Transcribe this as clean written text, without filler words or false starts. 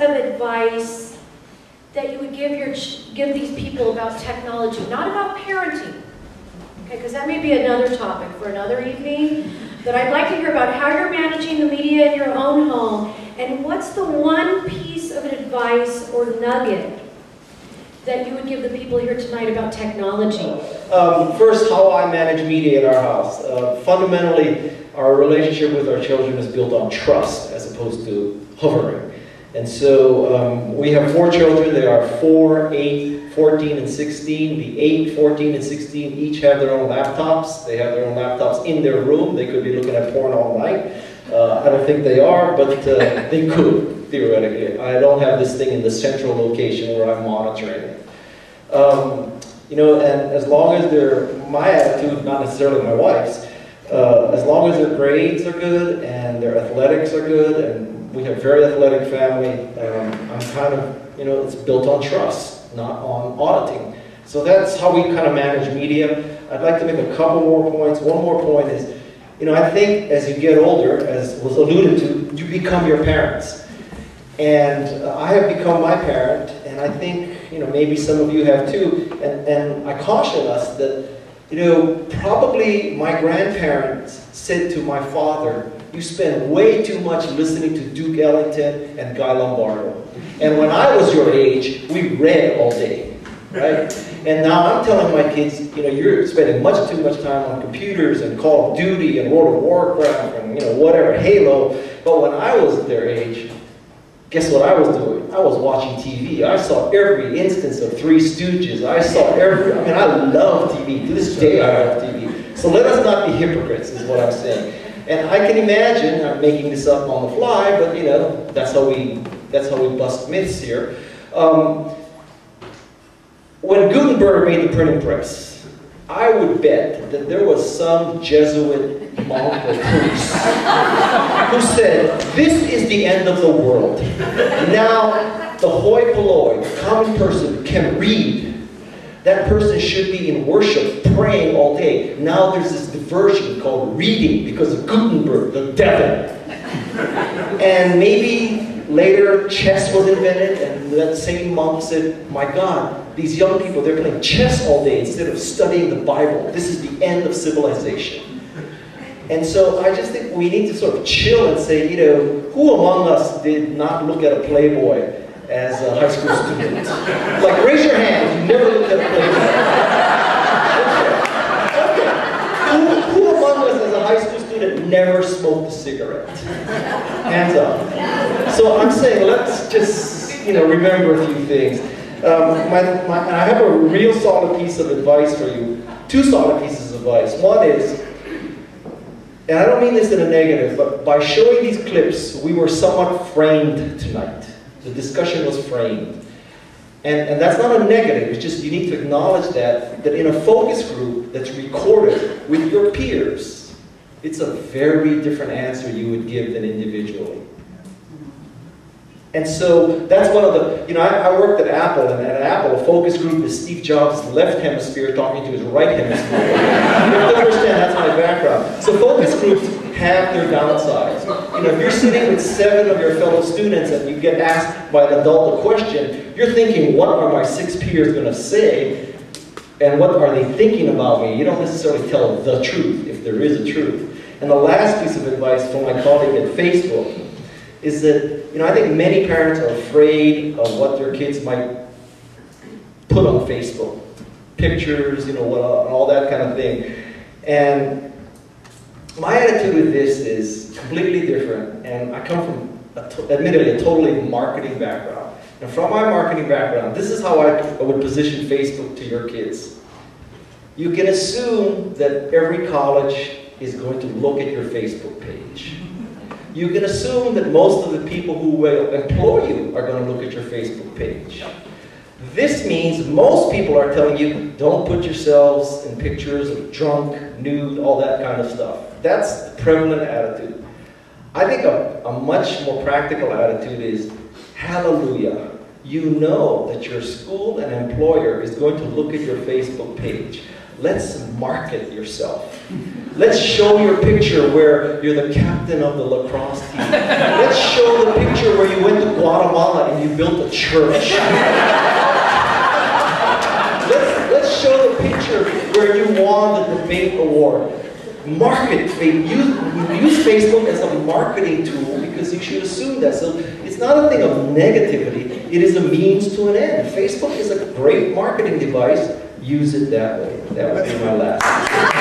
of advice that you would give these people about technology, not about parenting, okay, because that may be another topic for another evening, but I'd like to hear about how you're managing the media in your own home, and what's the one piece of advice or nugget that you would give the people here tonight about technology? First, how I manage media in our house. Fundamentally, our relationship with our children is built on trust as opposed to hovering. And so we have 4 children. They are 4, 8, 14, and 16. The 8, 14, and 16 each have their own laptops. They have their own laptops in their room. They could be looking at porn all night. I don't think they are, but they could, theoretically. I don't have this thing in the central location where I'm monitoring it. You know, and as long as my attitude, not necessarily my wife's, as long as their grades are good and their athletics are good, and we have a very athletic family, I'm kind of, you know, it's built on trust, not on auditing. So that's how we kind of manage media. I'd like to make a couple more points. One more point is, you know, I think as you get older, as was alluded to, you become your parents. And I have become my parent, and I think, you know, maybe some of you have too, and I caution us that, you know, probably my grandparents said to my father, "You spend way too much listening to Duke Ellington and Guy Lombardo. And when I was your age, we read all day," right? And now I'm telling my kids, you know, you're spending much too much time on computers and Call of Duty and World of Warcraft and, you know, whatever, Halo. But when I was their age, guess what I was doing? I was watching TV. I saw every instance of Three Stooges. I mean, I love TV. To this day, I love TV. So let us not be hypocrites, is what I'm saying. And I can imagine, I'm making this up on the fly, but you know, that's how we bust myths here. When Gutenberg made the printing press, I would bet that there was some Jesuit monk or priest who said, "This is the end of the world. Now, the hoi polloi, the common person, can read. That person should be in worship, praying all day. Now there's this diversion called reading because of Gutenberg, the devil." And maybe later chess was invented, and that same monk said, "My God, these young people, they're playing chess all day instead of studying the Bible. This is the end of civilization." And so I just think we need to sort of chill and say, you know, who among us did not look at a Playboy as a high school student? Like, raise your hand if you never looked at a Playboy. Okay. Who among us as a high school student never smoked a cigarette? Hands up. So I'm saying, let's just, you know, remember a few things. And I have a real solid piece of advice for you. 2 solid pieces of advice. One is, and I don't mean this in a negative, but by showing these clips, we were somewhat framed tonight. The discussion was framed. And that's not a negative, it's just you need to acknowledge that in a focus group that's recorded with your peers, it's a very different answer you would give than individually. And so that's one of the, you know, I worked at Apple, and at Apple, a focus group is Steve Jobs' left hemisphere talking to his right hemisphere. You have to understand, that's my background. So focus groups have their downsides. You know, if you're sitting with 7 of your fellow students and you get asked by an adult a question, you're thinking, what are my 6 peers going to say? And what are they thinking about me? You don't necessarily tell the truth, if there is a truth. And the last piece of advice from my colleague at Facebook is that, you know, I think many parents are afraid of what their kids might put on Facebook. Pictures, you know, all that kind of thing. And my attitude with this is completely different. And I come from, admittedly, a totally marketing background. And from my marketing background, this is how I would position Facebook to your kids. You can assume that every college is going to look at your Facebook page. You can assume that most of the people who will employ you are going to look at your Facebook page. This means most people are telling you, don't put yourselves in pictures of drunk, nude, all that kind of stuff. That's the prevalent attitude. I think a much more practical attitude is, hallelujah, you know that your school and employer is going to look at your Facebook page. let's market yourself. Let's show your picture where you're the captain of the lacrosse team. Let's show the picture where you went to Guatemala and you built a church. Let's show the picture where you won the debate award. Market, use Facebook as a marketing tool because you should assume that. So it's not a thing of negativity, it is a means to an end. Facebook is a great marketing device. Use it that way. That would be my last.